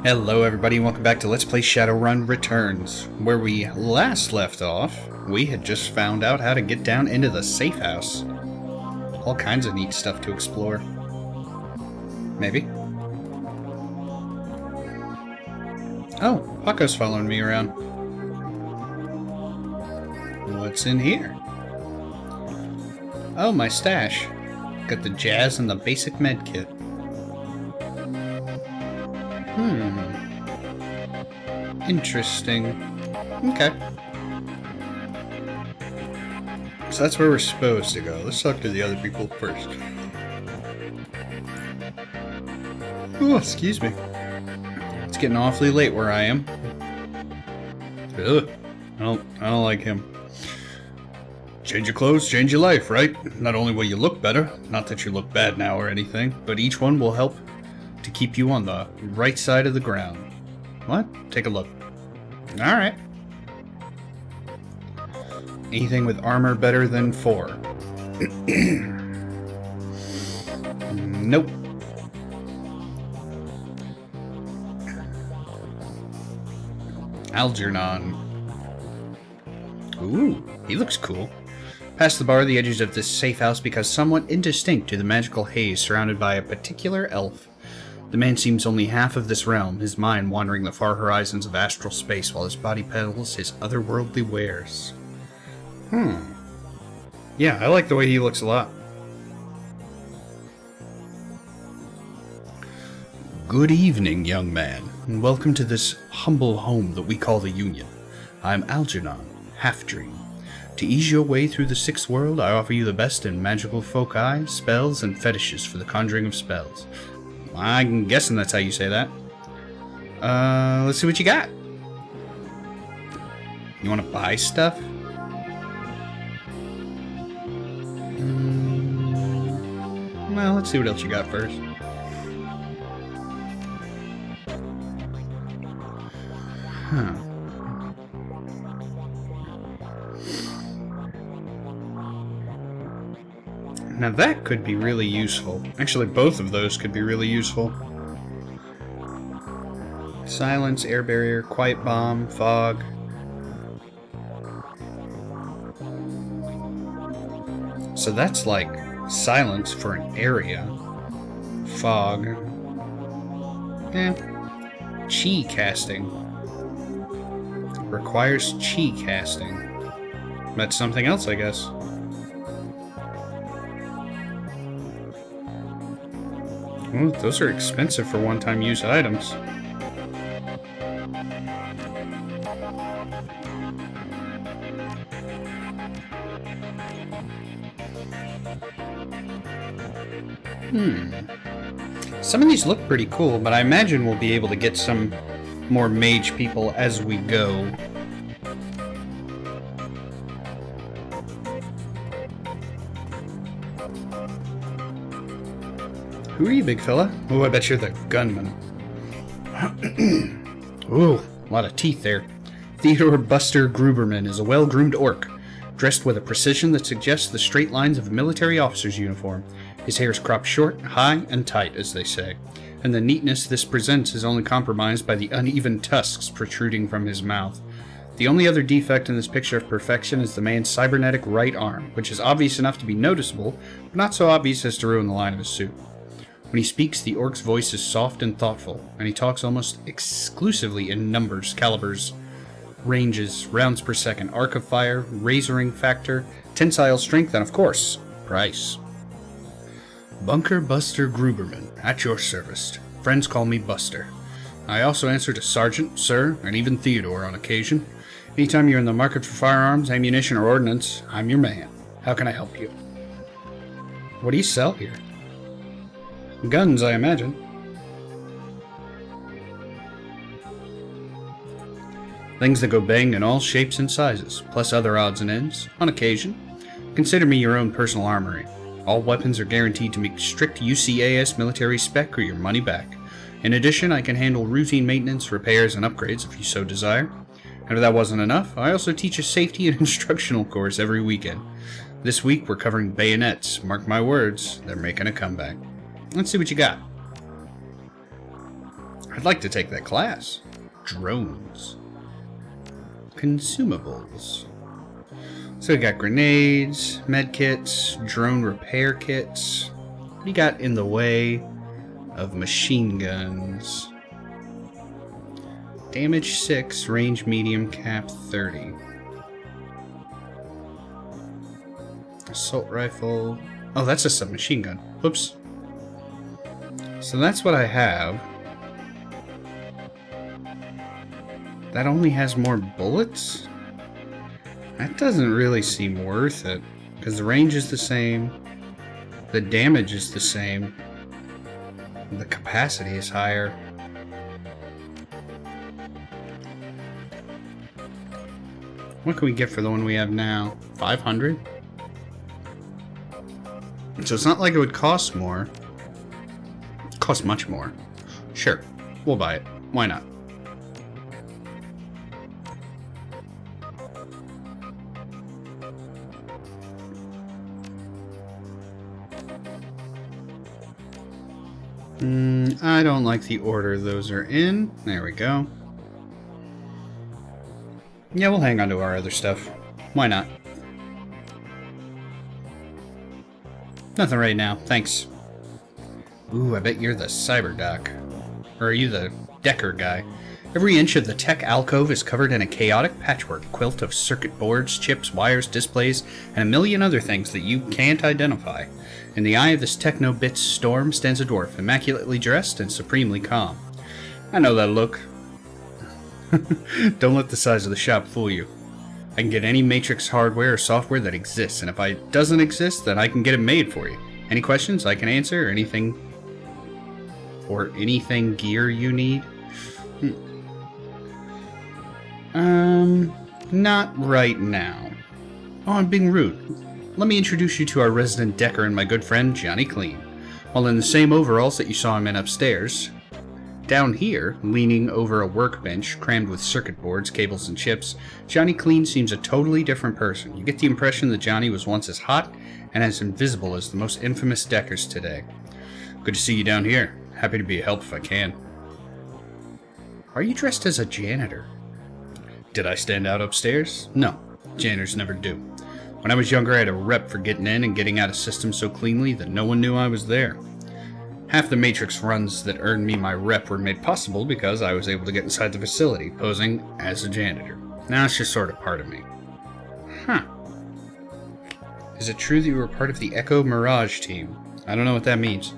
Hello everybody and welcome back to Let's Play Shadowrun Returns. Where we last left off, we had just found out how to get down into the safe house. All kinds of neat stuff to explore. Maybe. Oh, Paco's following me around. What's in here? Oh, my stash. Got the jazz and the basic med kit. Interesting. Okay. So that's where we're supposed to go. Let's talk to the other people first. Oh, excuse me. It's getting awfully late where I am. Ugh. I don't like him. Change your clothes, change your life, right? Not only will you look better, not that you look bad now or anything, but each one will help to keep you on the right side of the ground. What? Take a look. Alright. Anything with armor better than 4? Nope. Algernon. Ooh, he looks cool. Past the bar, the edges of this safe house become somewhat indistinct to the magical haze surrounded by a particular elf. The man seems only half of this realm, his mind wandering the far horizons of astral space while his body peddles his otherworldly wares. Yeah, I like the way he looks a lot. Good evening, young man, and welcome to this humble home that we call the Union. I'm Algernon, Half-Dream. To ease your way through the sixth world, I offer you the best in magical foci, spells, and fetishes for the conjuring of spells. I'm guessing that's how you say that. Let's see what you got. You want to buy stuff? Well, let's see what else you got first. Now that could be really useful. Actually, both of those could be really useful. Silence, air barrier, quiet bomb, fog. So that's like silence for an area. Fog. Chi casting. Requires chi casting. That's something else, I guess. Ooh, those are expensive for one-time use items. Some of these look pretty cool, but I imagine we'll be able to get some more mage people as we go. Who are you, big fella? Oh, I bet you're the gunman. Ooh, a lot of teeth there. Theodore Buster Gruberman is a well-groomed orc, dressed with a precision that suggests the straight lines of a military officer's uniform. His hair is cropped short, high, and tight, as they say, and the neatness this presents is only compromised by the uneven tusks protruding from his mouth. The only other defect in this picture of perfection is the man's cybernetic right arm, which is obvious enough to be noticeable, but not so obvious as to ruin the line of his suit. When he speaks, the orc's voice is soft and thoughtful, and he talks almost exclusively in numbers, calibers, ranges, rounds per second, arc of fire, razoring factor, tensile strength, and of course, price. Bunker Buster Gruberman, at your service. Friends call me Buster. I also answer to Sergeant, Sir, and even Theodore on occasion. Anytime you're in the market for firearms, ammunition, or ordnance, I'm your man. How can I help you? What do you sell here? Guns, I imagine. Things that go bang in all shapes and sizes, plus other odds and ends, on occasion. Consider me your own personal armory. All weapons are guaranteed to meet strict UCAS military spec or your money back. In addition, I can handle routine maintenance, repairs, and upgrades if you so desire. And if that wasn't enough, I also teach a safety and instructional course every weekend. This week we're covering bayonets. Mark my words, they're making a comeback. Let's see what you got. I'd like to take that class. Drones. Consumables. So we got grenades, medkits, drone repair kits. What do you got in the way of machine guns? Damage 6, range medium, cap 30. Assault rifle. Oh, that's a submachine gun. Whoops. So that's what I have. That only has more bullets? That doesn't really seem worth it, because the range is the same, the damage is the same, the capacity is higher. What can we get for the one we have now? 500? So it's not like it would cost more. It costs much more. Sure, we'll buy it. Why not? I don't like the order those are in. There we go. Yeah, we'll hang on to our other stuff. Why not? Nothing right now, thanks. Ooh, I bet you're the cyber doc. Or are you the Decker guy? Every inch of the tech alcove is covered in a chaotic patchwork quilt of circuit boards, chips, wires, displays, and a million other things that you can't identify. In the eye of this techno-bits storm stands a dwarf, immaculately dressed and supremely calm. I know that look. Don't let the size of the shop fool you. I can get any Matrix hardware or software that exists, and if it doesn't exist, then I can get it made for you. Any questions I can answer, or anything gear you need? Not right now. Oh, I'm being rude. Let me introduce you to our resident Decker and my good friend, Johnny Clean. While in the same overalls that you saw him in upstairs, down here, leaning over a workbench crammed with circuit boards, cables, and chips, Johnny Clean seems a totally different person. You get the impression that Johnny was once as hot and as invisible as the most infamous Deckers today. Good to see you down here. Happy to be a help if I can. Are you dressed as a janitor? Did I stand out upstairs? No, janitors never do. When I was younger, I had a rep for getting in and getting out of systems so cleanly that no one knew I was there. Half the Matrix runs that earned me my rep were made possible because I was able to get inside the facility, posing as a janitor. Now it's just sort of part of me. Huh. Is it true that you were part of the Echo Mirage team? I don't know what that means.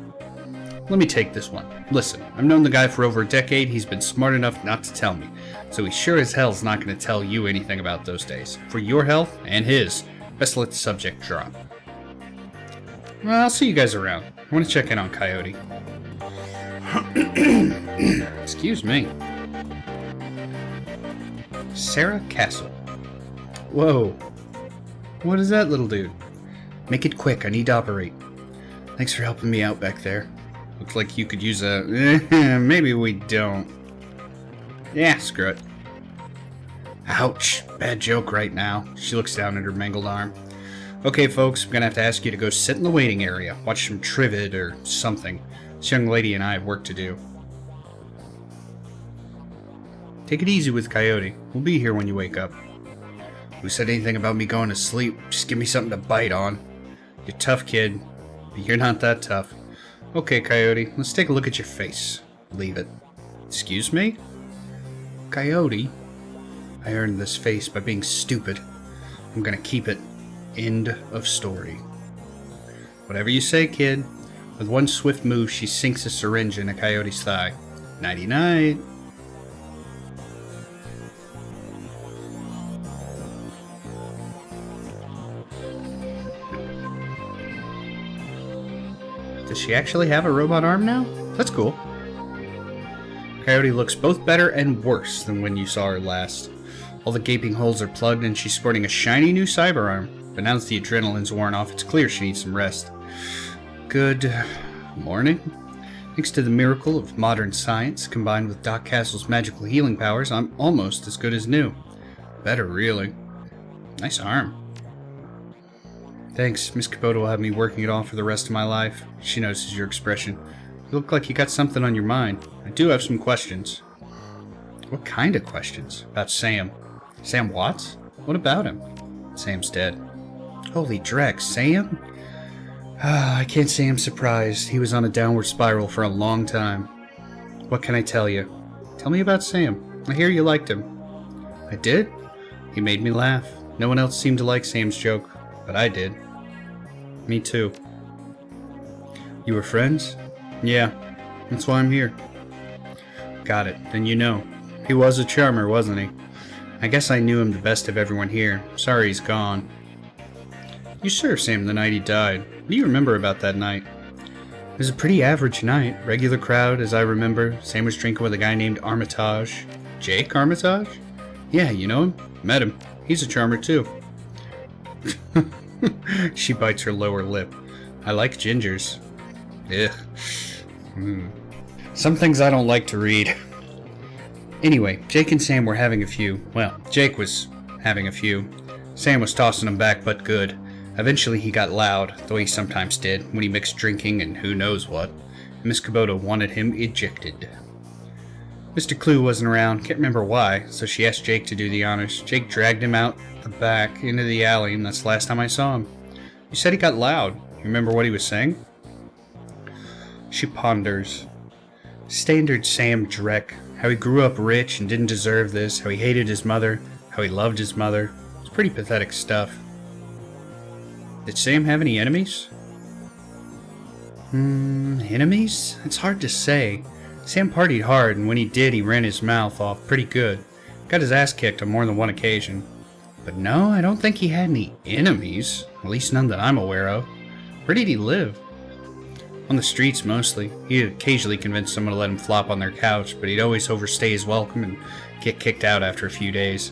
Let me take this one. Listen, I've known the guy for over a decade. He's been smart enough not to tell me. So he sure as hell's not going to tell you anything about those days. For your health and his, best let the subject drop. Well, I'll see you guys around. I want to check in on Coyote. Excuse me. Sarah Castle. Whoa. What is that little dude? Make it quick, I need to operate. Thanks for helping me out back there. Looks like you could use a... maybe we don't. Yeah, screw it. Ouch. Bad joke right now. She looks down at her mangled arm. Okay, folks, I'm gonna have to ask you to go sit in the waiting area. Watch some Trivid or something. This young lady and I have work to do. Take it easy with Coyote. We'll be here when you wake up. Who said anything about me going to sleep? Just give me something to bite on. You're tough, kid. But you're not that tough. Okay, Coyote, let's take a look at your face. Leave it. Excuse me? Coyote? I earned this face by being stupid. I'm gonna keep it. End of story. Whatever you say, kid. With one swift move, she sinks a syringe in a Coyote's thigh. Nighty-night. Does she actually have a robot arm now? That's cool. Coyote looks both better and worse than when you saw her last. All the gaping holes are plugged and she's sporting a shiny new cyber arm. But now that the adrenaline's worn off, it's clear she needs some rest. Good morning. Thanks to the miracle of modern science, combined with Doc Castle's magical healing powers, I'm almost as good as new. Better, really. Nice arm. Thanks. Miss Kyoto will have me working it off for the rest of my life. She notices your expression. You look like you got something on your mind. I do have some questions. What kind of questions? About Sam. Sam Watts? What about him? Sam's dead. Holy dreck, Sam? I can't say I'm surprised. He was on a downward spiral for a long time. What can I tell you? Tell me about Sam. I hear you liked him. I did? He made me laugh. No one else seemed to like Sam's joke, but I did. Me too. You were friends? Yeah, that's why I'm here. Got it, then you know. He was a charmer, wasn't he? I guess I knew him the best of everyone here. Sorry he's gone. You served Sam the night he died. What do you remember about that night? It was a pretty average night. Regular crowd, as I remember. Sam was drinking with a guy named Armitage. Jake Armitage? Yeah, you know him? Met him. He's a charmer too. She bites her lower lip. I like gingers. Ugh. Some things I don't like to read. Anyway, Jake and Sam were having a few. Well, Jake was having a few. Sam was tossing them back, but good. Eventually he got loud, though he sometimes did, when he mixed drinking and who knows what. Miss Kubota wanted him ejected. Mr. Clue wasn't around, can't remember why, so she asked Jake to do the honors. Jake dragged him out the back into the alley, and that's the last time I saw him. You said he got loud. You remember what he was saying? She ponders. Standard Sam Dreck. How he grew up rich and didn't deserve this, how he hated his mother, how he loved his mother. It's pretty pathetic stuff. Did Sam have any enemies? Enemies? It's hard to say. Sam partied hard, and when he did, he ran his mouth off pretty good. Got his ass kicked on more than one occasion. But no, I don't think he had any enemies. At least none that I'm aware of. Where did he live? On the streets, mostly. He'd occasionally convince someone to let him flop on their couch, but he'd always overstay his welcome and get kicked out after a few days.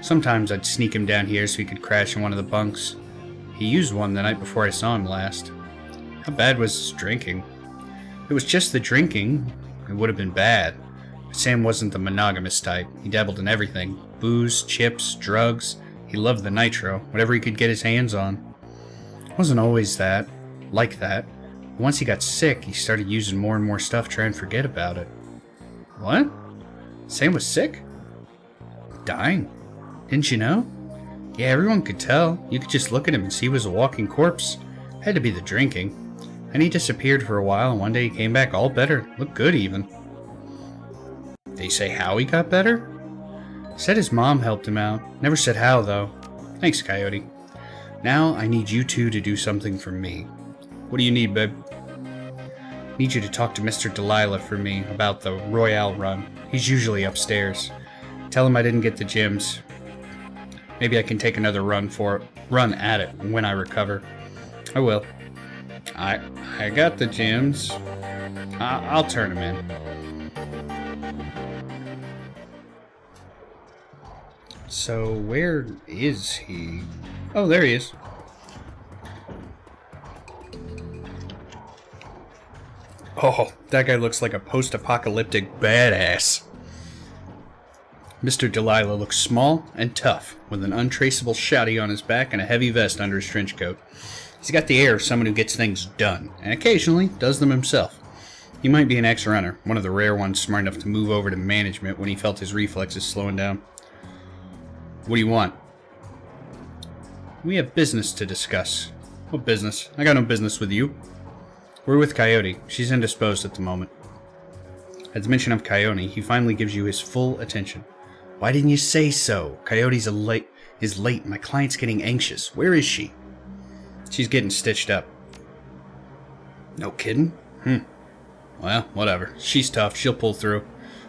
Sometimes I'd sneak him down here so he could crash in one of the bunks. He used one the night before I saw him last. How bad was his drinking? If it was just the drinking, it would have been bad. But Sam wasn't the monogamous type. He dabbled in everything. Booze, chips, drugs. He loved the nitro, whatever he could get his hands on. It wasn't always like that. Once he got sick, he started using more and more stuff to try and forget about it. What? Sam was sick? Dying? Didn't you know? Yeah, everyone could tell. You could just look at him and see he was a walking corpse. Had to be the drinking. And he disappeared for a while, and one day he came back all better. Looked good, even. They say how he got better? Said his mom helped him out. Never said how, though. Thanks, Coyote. Now, I need you two to do something for me. What do you need, babe? Need you to talk to Mr. Delilah for me about the Royale run. He's usually upstairs. Tell him I didn't get the gems. Maybe I can take another run at it when I recover. I will. I got the gems. I'll turn them in. So where is he? Oh, there he is. Oh, that guy looks like a post-apocalyptic badass. Mr. Delilah looks small and tough, with an untraceable shouty on his back and a heavy vest under his trench coat. He's got the air of someone who gets things done, and occasionally does them himself. He might be an ex-runner, one of the rare ones smart enough to move over to management when he felt his reflexes slowing down. What do you want? We have business to discuss. What business? I got no business with you. We're with Coyote. She's indisposed at the moment. At the mention of Coyote, he finally gives you his full attention. Why didn't you say so? Coyote's late. My client's getting anxious. Where is she? She's getting stitched up. No kidding? Well, whatever. She's tough. She'll pull through.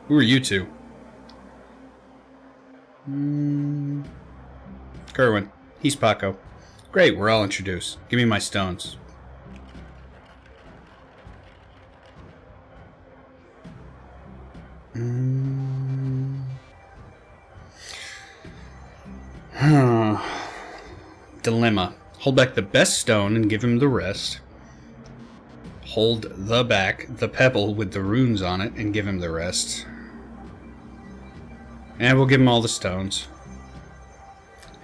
Who are you two? Kerwin. He's Paco. Great, we're all introduced. Give me my stones. Dilemma. Hold back the best stone and give him the rest. Hold the pebble with the runes on it and give him the rest. And we'll give him all the stones.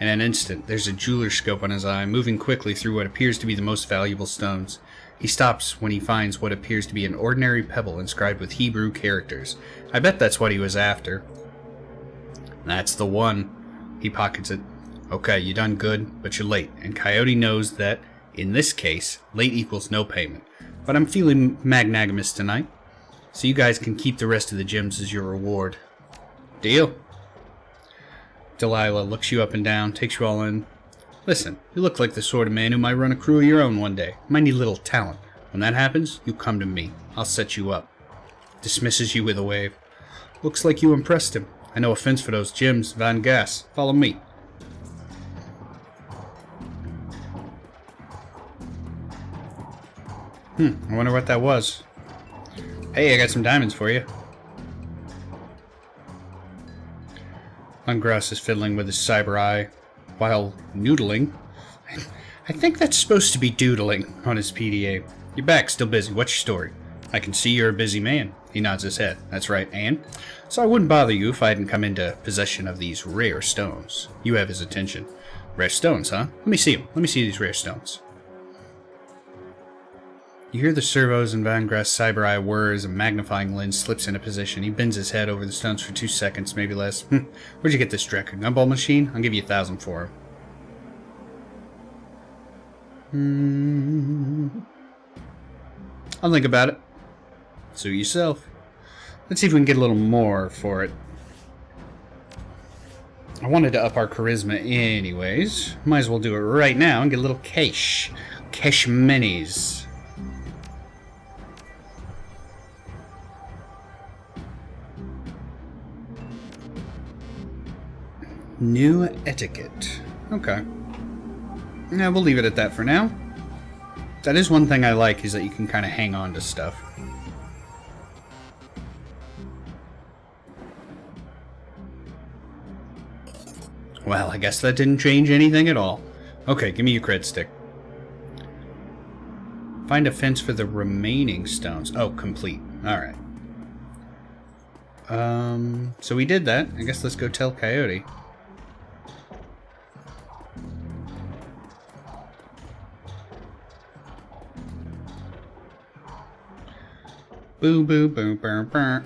In an instant, there's a jeweler's scope on his eye, moving quickly through what appears to be the most valuable stones. He stops when he finds what appears to be an ordinary pebble inscribed with Hebrew characters. I bet that's what he was after. That's the one. He pockets it. Okay, you done good, but you're late, and Coyote knows that, in this case, late equals no payment. But I'm feeling magnanimous tonight, so you guys can keep the rest of the gems as your reward. Deal? Delilah looks you up and down, takes you all in. Listen, you look like the sort of man who might run a crew of your own one day. Might need a little talent. When that happens, you come to me. I'll set you up. Dismisses you with a wave. Looks like you impressed him. I know a fence for those gems, Van Gas. Follow me. I wonder what that was. Hey, I got some diamonds for you. Ungrass is fiddling with his cyber eye while noodling. I think that's supposed to be doodling on his PDA. You're back, still busy. What's your story? I can see you're a busy man. He nods his head. That's right, and? So I wouldn't bother you if I hadn't come into possession of these rare stones. You have his attention. Rare stones, huh? Let me see them. Let me see these rare stones. You hear the servos and Van Grass' cyber eye whir as a magnifying lens slips into position. He bends his head over the stones for 2 seconds, maybe less. Where'd you get this Drek? A gumball machine? I'll give you 1,000 for him. I'll think about it. Suit yourself. Let's see if we can get a little more for it. I wanted to up our charisma anyways. Might as well do it right now and get a little cash. Cash minis. New etiquette. Okay. Yeah, we'll leave it at that for now. That is one thing I like, is that you can kind of hang on to stuff. Well, I guess that didn't change anything at all. Okay, give me your cred stick. Find a fence for the remaining stones. Oh, complete. Alright. So we did that. I guess let's go tell Coyote. Boo boo boo burr burr.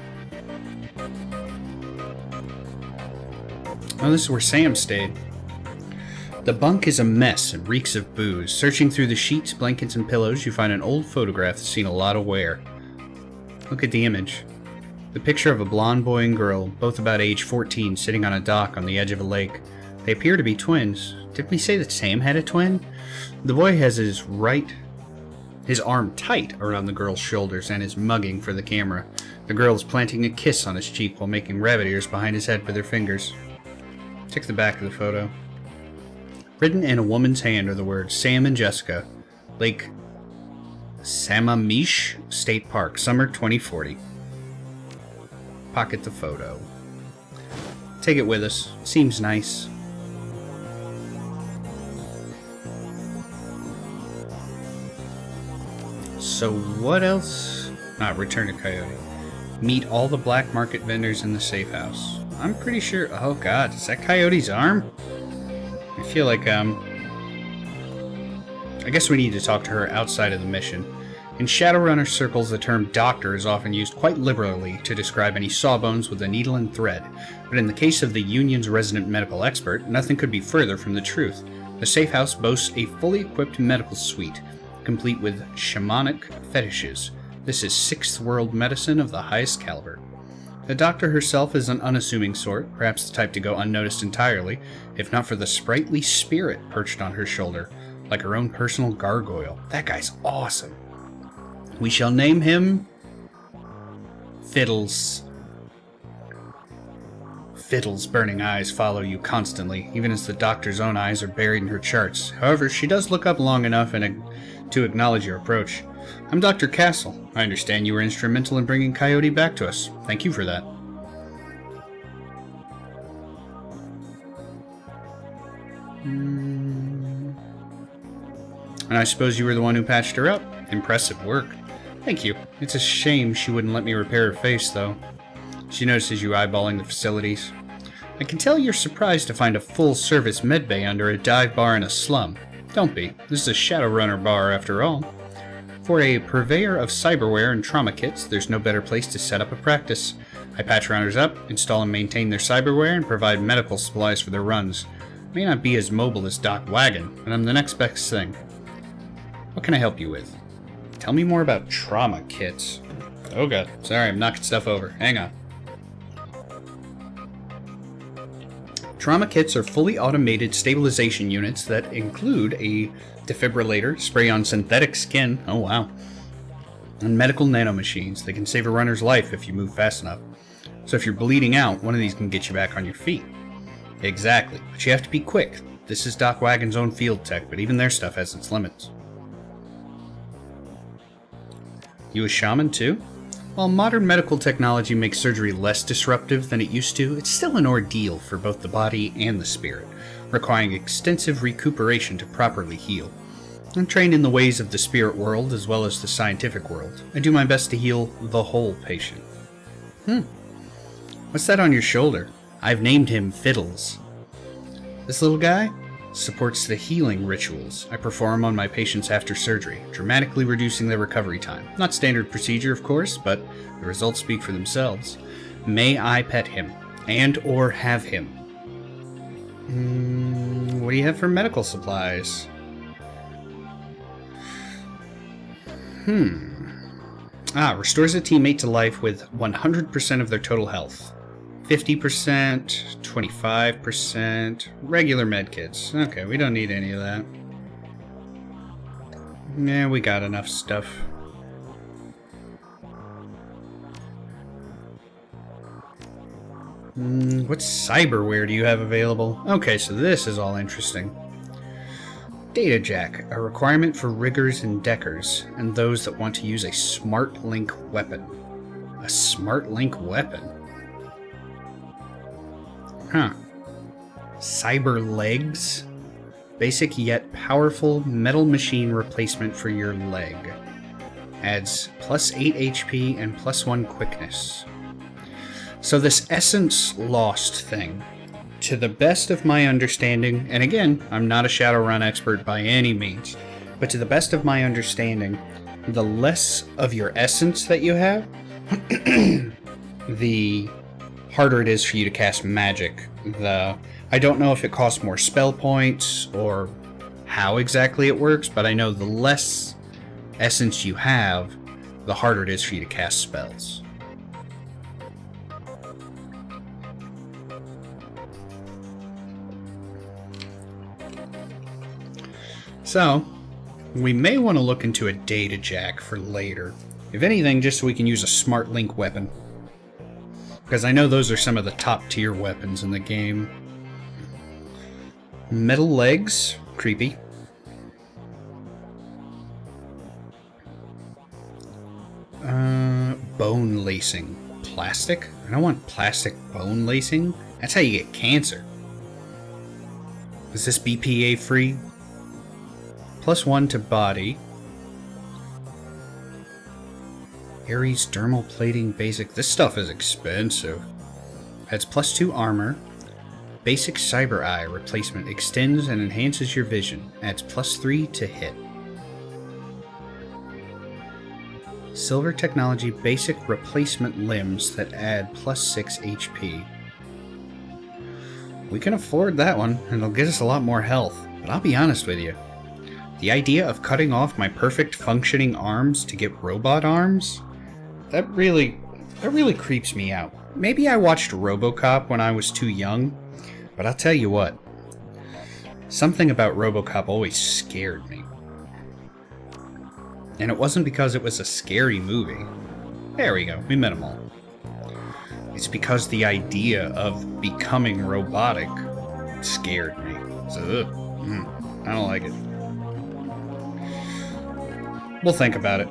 Oh, this is where Sam stayed. The bunk is a mess and reeks of booze. Searching through the sheets, blankets, and pillows, you find an old photograph that's seen a lot of wear. Look at the image. The picture of a blonde boy and girl, both about age 14, sitting on a dock on the edge of a lake. They appear to be twins. Didn't we say that Sam had a twin? The boy has his arm tight around the girl's shoulders and is mugging for the camera. The girl is planting a kiss on his cheek while making rabbit ears behind his head with her fingers. Check the back of the photo. Written in a woman's hand are the words Sam and Jessica, Lake Sammamish State Park, summer 2040. Pocket the photo. Take it with us. Seems nice. So what else? Return to Coyote. Meet all the black market vendors in the safe house. I'm pretty sure... Oh god, is that Coyote's arm? I feel like, I guess we need to talk to her outside of the mission. In Shadowrunner circles, the term doctor is often used quite liberally to describe any sawbones with a needle and thread. But in the case of the Union's resident medical expert, nothing could be further from the truth. The safe house boasts a fully equipped medical suite, complete with shamanic fetishes. This is sixth world medicine of the highest caliber. The doctor herself is an unassuming sort, perhaps the type to go unnoticed entirely, if not for the sprightly spirit perched on her shoulder, like her own personal gargoyle. That guy's awesome. We shall name him Fiddles. Fiddle's burning eyes follow you constantly, even as the doctor's own eyes are buried in her charts. However, she does look up long enough to acknowledge your approach. I'm Dr. Castle. I understand you were instrumental in bringing Coyote back to us. Thank you for that. And I suppose you were the one who patched her up. Impressive work. Thank you. It's a shame she wouldn't let me repair her face, though. She notices you eyeballing the facilities. I can tell you're surprised to find a full-service medbay under a dive bar in a slum. Don't be. This is a Shadowrunner bar, after all. For a purveyor of cyberware and trauma kits, there's no better place to set up a practice. I patch runners up, install and maintain their cyberware, and provide medical supplies for their runs. I may not be as mobile as Doc Wagon, but I'm the next best thing. What can I help you with? Tell me more about trauma kits. Oh god, sorry, I'm knocking stuff over. Hang on. Trauma kits are fully automated stabilization units that include a defibrillator, spray-on synthetic skin, oh wow, and medical nanomachines. They can save a runner's life if you move fast enough. So if you're bleeding out, one of these can get you back on your feet. Exactly, but you have to be quick. This is Doc Wagon's own field tech, but even their stuff has its limits. You a shaman too? While modern medical technology makes surgery less disruptive than it used to, it's still an ordeal for both the body and the spirit, requiring extensive recuperation to properly heal. I'm trained in the ways of the spirit world as well as the scientific world. I do my best to heal the whole patient. What's that on your shoulder? I've named him Fiddles. This little guy supports the healing rituals I perform on my patients after surgery, dramatically reducing their recovery time. Not standard procedure, of course, but the results speak for themselves. May I pet him, and or have him? What do you have for medical supplies? Restores a teammate to life with 100% of their total health. 50%, 25%, regular medkits. Okay, we don't need any of that. Yeah, we got enough stuff. What cyberware do you have available? Okay, so this is all interesting. Data jack, a requirement for riggers and deckers, and those that want to use a smart link weapon. A smart link weapon? Cyber legs? Basic yet powerful metal machine replacement for your leg. Adds plus 8 HP and plus 1 quickness. So this essence lost thing, to the best of my understanding, and again, I'm not a Shadowrun expert by any means, but to the best of my understanding, the less of your essence that you have, the harder it is for you to cast magic. I don't know if it costs more spell points or how exactly it works, but I know the less essence you have, the harder it is for you to cast spells. So, we may want to look into a data jack for later. If anything, just so we can use a smart link weapon. Because I know those are some of the top tier weapons in the game. Metal legs, creepy. Bone lacing. Plastic? I don't want plastic bone lacing. That's how you get cancer. Is this BPA free? Plus 1 to body. Ares dermal plating basic. This stuff is expensive. Adds plus 2 armor. Basic cyber eye replacement extends and enhances your vision. Adds plus 3 to hit. Silver technology basic replacement limbs that add plus 6 HP. We can afford that one, and it'll get us a lot more health. But I'll be honest with you. The idea of cutting off my perfect functioning arms to get robot arms? That really creeps me out. Maybe I watched RoboCop when I was too young, but I'll tell you what. Something about RoboCop always scared me. And it wasn't because it was a scary movie. There we go, we met them all. It's because the idea of becoming robotic scared me. So, I don't like it. We'll think about it.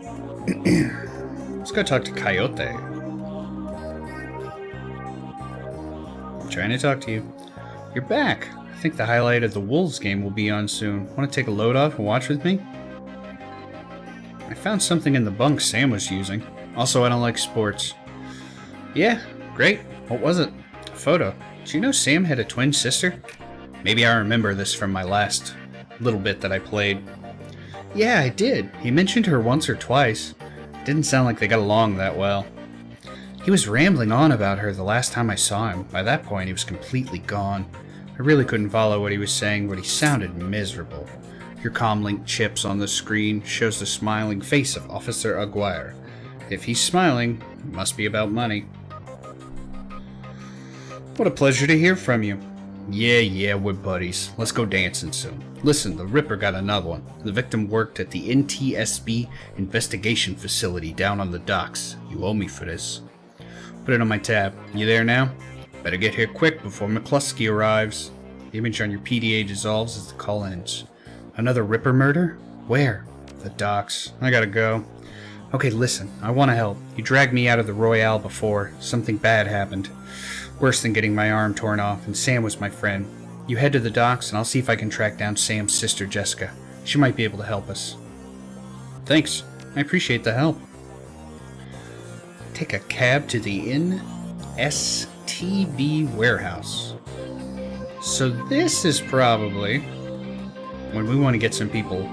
Let's go talk to Kyoto. I'm trying to talk to you. You're back. I think the highlight of the Wolves game will be on soon. Want to take a load off and watch with me? I found something in the bunk Sam was using. Also, I don't like sports. Yeah, great. What was it? A photo. Did you know Sam had a twin sister? Maybe I remember this from my last little bit that I played. Yeah, I did. He mentioned her once or twice. Didn't sound like they got along that well. He was rambling on about her the last time I saw him. By that point, he was completely gone. I really couldn't follow what he was saying, but he sounded miserable. Your comlink chips on the screen shows the smiling face of Officer Aguirre. If he's smiling, it must be about money. What a pleasure to hear from you. Yeah, we're buddies. Let's go dancing soon. Listen, the Ripper got another one. The victim worked at the NTSB investigation facility down on the docks. You owe me for this. Put it on my tab. You there now? Better get here quick before McCluskey arrives. The image on your PDA dissolves as the call ends. Another Ripper murder? Where? The docks. I gotta go. Okay, listen. I want to help. You dragged me out of the Royale before. Something bad happened. Worse than getting my arm torn off, and Sam was my friend. You head to the docks, and I'll see if I can track down Sam's sister, Jessica. She might be able to help us. Thanks. I appreciate the help. Take a cab to the NSTB warehouse. So this is probably when we want to get some people.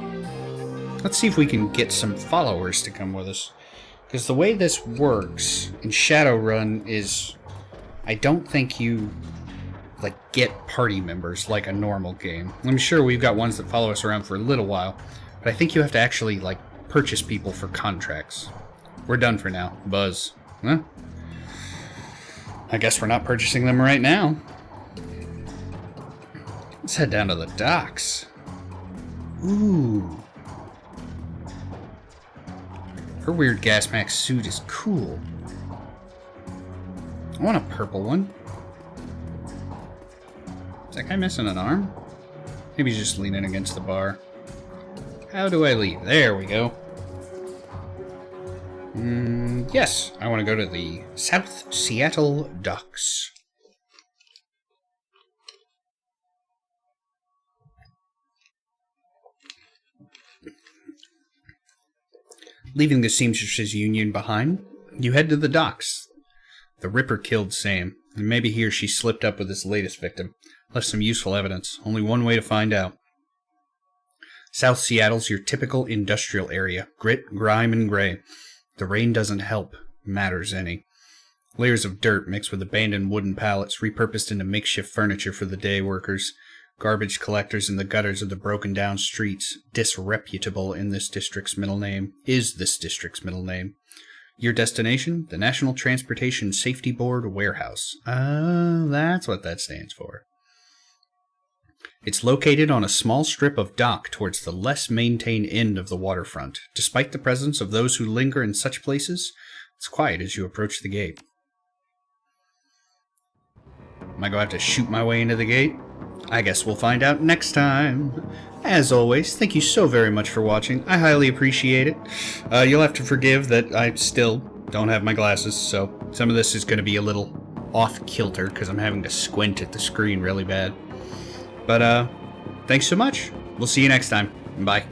Let's see if we can get some followers to come with us. Because the way this works in Shadowrun is, I don't think you get party members like a normal game. I'm sure we've got ones that follow us around for a little while, but I think you have to actually purchase people for contracts. We're done for now. Buzz. Huh? I guess we're not purchasing them right now. Let's head down to the docks. Ooh. Her weird gas mask suit is cool. I want a purple one. Is that guy missing an arm? Maybe he's just leaning against the bar. How do I leave? There we go. Yes, I want to go to the South Seattle docks. Leaving the Seamstresses Union behind, you head to the docks. The Ripper killed Sam, and maybe he or she slipped up with his latest victim. Left some useful evidence. Only one way to find out. South Seattle's your typical industrial area. Grit, grime, and gray. The rain doesn't help matters any. Layers of dirt mixed with abandoned wooden pallets repurposed into makeshift furniture for the day workers. Garbage collectors in the gutters of the broken down streets. Disreputable in this district's middle name. Is this district's middle name. Your destination? The National Transportation Safety Board Warehouse. Oh, that's what that stands for. It's located on a small strip of dock towards the less maintained end of the waterfront. Despite the presence of those who linger in such places, it's quiet as you approach the gate. Am I going to have to shoot my way into the gate? I guess we'll find out next time. As always, thank you so very much for watching. I highly appreciate it. You'll have to forgive that I still don't have my glasses, so some of this is going to be a little off-kilter because I'm having to squint at the screen really bad. But, thanks so much. We'll see you next time. Bye.